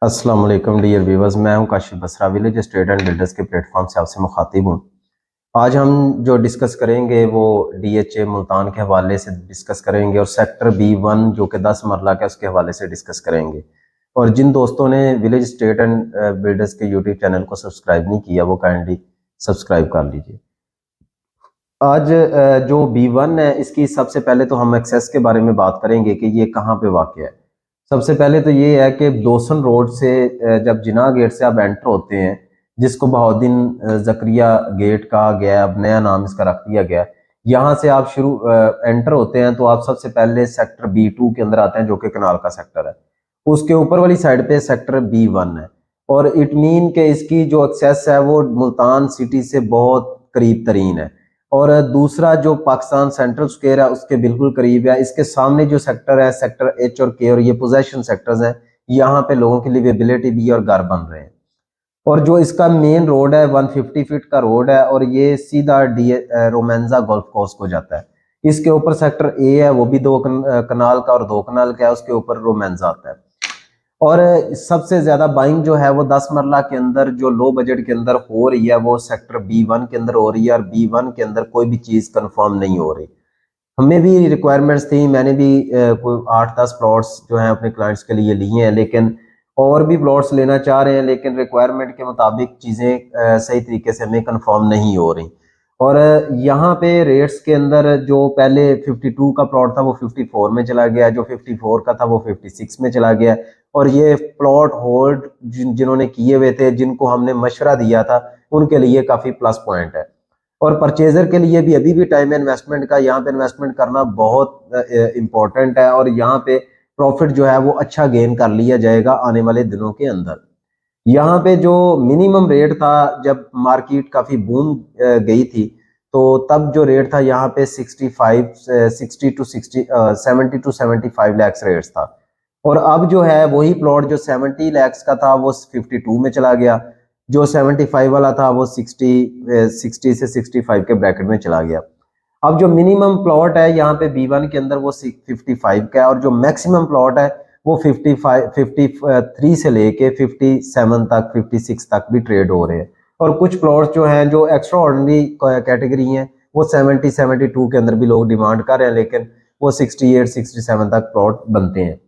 अस्सलाम वालेकुम dear viewers, मैं हूं Kashif Basra, village estate and builders के प्लेटफॉर्म से आपसे मुखातिब हूं। आज हम जो डिस्कस करेंगे वो डीएचए मुल्तान के हवाले से डिस्कस करेंगे और सेक्टर B1 जो कि 10 मरला का उसके हवाले से डिस्कस करेंगे। और जिन दोस्तों ने विलेज एस्टेट एंड बिल्डर्स के यूट्यूब चैनल को सब्सक्राइब नहीं किया वो काइंडली सब्सक्राइब कर लीजिए। आज जो B1 है इसकी सबसे पहले तो हम एक्सेस के बारे में बात करेंगे कि ये कहाँ पे वाक़ है। सबसे पहले तो ये है कि दोसन रोड से जब जिना गेट से आप एंटर होते हैं, जिसको बहाउद्दीन ज़करिया गेट कहा गया है, अब नया नाम इसका रख दिया गया है। यहाँ से आप शुरू एंटर होते हैं तो आप सबसे पहले सेक्टर B2 के अंदर आते हैं जो कि कनाल का सेक्टर है। उसके ऊपर वाली साइड पे सेक्टर B1 है और इट मीन के इसकी जो एक्सेस है वो मुल्तान सिटी से बहुत करीब तरीन है। और दूसरा जो पाकिस्तान सेंट्रल स्क्वायर है उसके बिल्कुल करीब है। इसके सामने जो सेक्टर है सेक्टर H और K और ये पोजेशन सेक्टर्स हैं, यहाँ पे लोगों की लिवेबिलिटी भी और घर बन रहे हैं। और जो इसका मेन रोड है 150 फीट का रोड है और ये सीधा रोमेंजा गोल्फ कोर्स को जाता है। इसके ऊपर सेक्टर A है, वो भी दो कनाल का और 2 कनाल का है, उसके ऊपर रोमेंजा आता है। और सबसे ज्यादा बाइंग जो है वो 10 मरला के अंदर जो लो बजट के अंदर हो रही है वो सेक्टर B1 के अंदर हो रही है और B1 के अंदर कोई भी चीज कंफर्म नहीं हो रही। हमें भी रिक्वायरमेंट्स थी, मैंने भी कोई 8-10 प्लॉट्स जो हैं अपने क्लाइंट्स के लिए लिए हैं, लेकिन और भी प्लॉट्स लेना चाह रहे हैं, लेकिन रिक्वायरमेंट के मुताबिक चीज़ें सही तरीके से हमें कंफर्म नहीं हो रही। और यहाँ पे रेट्स के अंदर जो पहले 52 का प्लॉट था वो 54 में चला गया, जो 54 का था वो 56 में चला गया। और ये प्लॉट होल्ड जिन्होंने किए हुए थे, जिनको हमने मशवरा दिया था, उनके लिए काफ़ी प्लस पॉइंट है। और परचेजर के लिए भी अभी भी टाइम है इन्वेस्टमेंट का, यहाँ पे इन्वेस्टमेंट करना बहुत इंपॉर्टेंट है और यहाँ पे प्रॉफिट जो है वो अच्छा गेन कर लिया जाएगा आने वाले दिनों के अंदर। यहाँ पे जो मिनिमम रेट था जब मार्केट काफी बूम गई थी, तो तब जो रेट था यहाँ पे 70 टू 75 लैक्स रेट था। और अब जो है वही प्लॉट जो 70 लैक्स का था वो 52 में चला गया, जो 75 वाला था वो 60 से 65 के ब्रैकेट में चला गया। अब जो मिनिमम प्लॉट है यहाँ पे B1 के अंदर वो 55 का है और जो मैक्सिमम प्लॉट है वो 53 से लेके 57 तक 56 तक भी ट्रेड हो रहे हैं। और कुछ प्लॉट जो हैं जो एक्स्ट्रा ऑर्डिनरी कैटेगरी हैं वो 72 के अंदर भी लोग डिमांड कर रहे हैं, लेकिन वो 67 तक प्लॉट बनते हैं।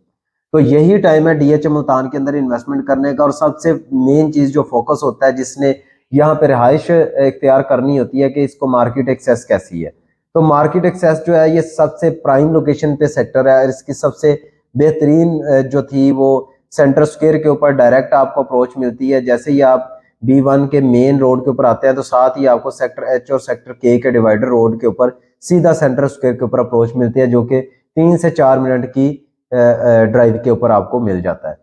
तो यही टाइम है डीएचए मुल्तान के अंदर इन्वेस्टमेंट करने का। और सबसे मेन चीज जो फोकस होता है जिसने यहाँ पे रिहाइश इख्तियार करनी होती है कि इसको मार्केट एक्सेस कैसी है। तो मार्केट एक्सेस जो है ये सबसे प्राइम लोकेशन पे सेक्टर है और इसकी सबसे बेहतरीन जो थी वो सेंटर स्क्वायर के ऊपर डायरेक्ट आपको अप्रोच मिलती है। जैसे ही आप B1 के मेन रोड के ऊपर आते हैं तो साथ ही आपको सेक्टर H और सेक्टर K के डिवाइडर रोड के ऊपर सीधा सेंटर स्क्वायर के ऊपर अप्रोच मिलती है, जो कि 3 से 4 मिनट की ड्राइव के ऊपर आपको मिल जाता है।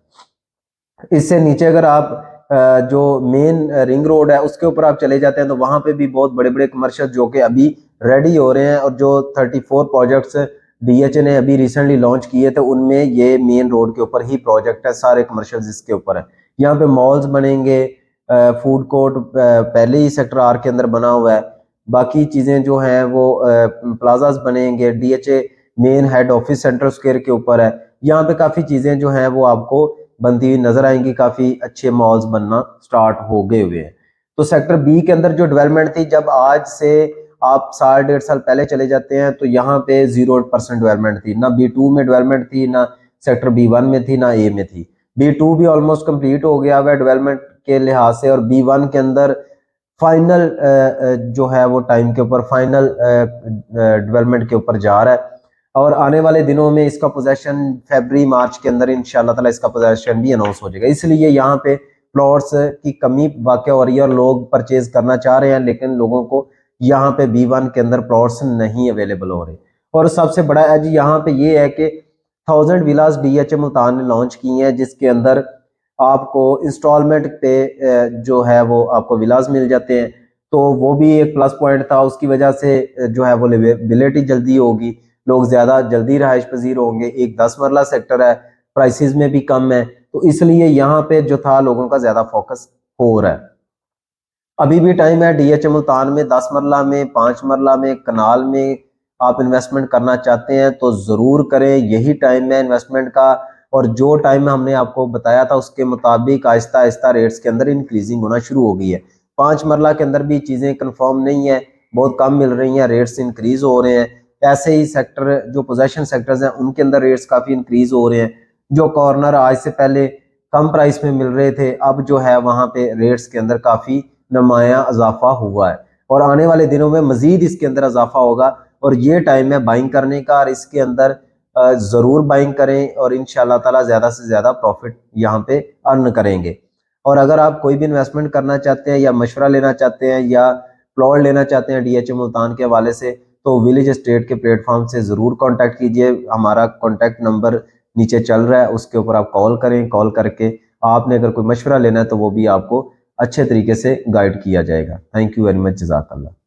इससे नीचे अगर आप जो मेन रिंग रोड है उसके ऊपर आप चले जाते हैं तो वहां पे भी बहुत बड़े बड़े कमर्शियल जो कि अभी रेडी हो रहे हैं और जो 34 प्रोजेक्ट्स डीएचए ने अभी रिसेंटली लॉन्च किए थे उनमें ये मेन रोड के ऊपर ही प्रोजेक्ट है, सारे कमर्शियल इसके ऊपर है। यहाँ पे मॉल्स बनेंगे, फूड कोर्ट पहले ही सेक्टर आर के अंदर बना हुआ है, बाकी चीजें जो हैं वो प्लाजाज बनेंगे। DHA main head office central square के ऊपर है, यहाँ पे काफी चीजें जो हैं वो आपको बनती हुई नजर आएंगी, काफी अच्छे मॉल्स बनना स्टार्ट हो गए हुए हैं। तो सेक्टर B के अंदर जो डेवलपमेंट थी, जब आज से आप 1.5 साल पहले चले जाते हैं तो यहाँ पे 0% डेवलपमेंट थी, ना B2 में डेवलपमेंट थी, ना सेक्टर B1 में थी, ना A में थी। B2 भी ऑलमोस्ट कंप्लीट हो गया हुआ डेवलपमेंट के लिहाज से और B1 के अंदर फाइनल जो है वो टाइम के ऊपर फाइनल डेवलपमेंट के ऊपर जा रहा है। और आने वाले दिनों में इसका पोजेशन फरवरी मार्च के अंदर इंशाल्लाह ताला इसका पोजेशन भी अनाउंस हो जाएगा। इसलिए यहाँ पे प्लॉट्स की कमी वाक़ हो रही है और लोग परचेज करना चाह रहे हैं, लेकिन लोगों को यहाँ पे B1 के अंदर प्लॉट्स नहीं अवेलेबल हो रहे। और सबसे बड़ा एज यहाँ पे ये है कि 1000 विलास डीएचए मुल्तान ने लॉन्च की हैं, जिसके अंदर आपको इंस्टॉलमेंट पे जो है वो आपको विलास मिल जाते हैं। तो वो भी एक प्लस पॉइंट था, उसकी वजह से जो है वो लिवेबिलिटी जल्दी होगी, लोग ज्यादा जल्दी रहायश पजीर होंगे। एक 10 मरला सेक्टर है, प्राइसेस में भी कम है, तो इसलिए यहाँ पे जो था लोगों का ज्यादा फोकस हो रहा है। अभी भी टाइम है डीएचए मुल्तान में 10 मरला में, 5 मरला में, कनाल में आप इन्वेस्टमेंट करना चाहते हैं तो जरूर करें, यही टाइम है इन्वेस्टमेंट का। और जो टाइम हमने आपको बताया था उसके मुताबिक आहिस्ता आहिस्ता रेट्स के अंदर इंक्रीजिंग होना शुरू हो गई है। 5 मरला के अंदर भी चीज़ें कंफर्म नहीं है, बहुत कम मिल रही हैं, रेट्स इंक्रीज हो रहे हैं। ऐसे ही सेक्टर जो पोजेशन सेक्टर्स हैं उनके अंदर रेट्स काफ़ी इंक्रीज हो रहे हैं। जो कॉर्नर आज से पहले कम प्राइस में मिल रहे थे, अब जो है वहाँ पे रेट्स के अंदर काफ़ी नुमाया इजाफा हुआ है और आने वाले दिनों में मजीद इसके अंदर इजाफा होगा। और ये टाइम है बाइंग करने का और इसके अंदर ज़रूर बाइंग करें और इंशाल्लाह ताला ज़्यादा से ज़्यादा प्रॉफिट यहाँ पे अर्न करेंगे। और अगर आप कोई भी इन्वेस्टमेंट करना चाहते हैं या मशवरा लेना चाहते हैं या प्लॉट लेना चाहते हैं DHA मुल्तान के हवाले से, तो विलेज एस्टेट के प्लेटफॉर्म से ज़रूर कांटेक्ट कीजिए। हमारा कांटेक्ट नंबर नीचे चल रहा है, उसके ऊपर आप कॉल करें। कॉल करके आपने अगर कोई मशवरा लेना है तो वो भी आपको अच्छे तरीके से गाइड किया जाएगा। थैंक यू वेरी मच, जज़ाकल्लाह।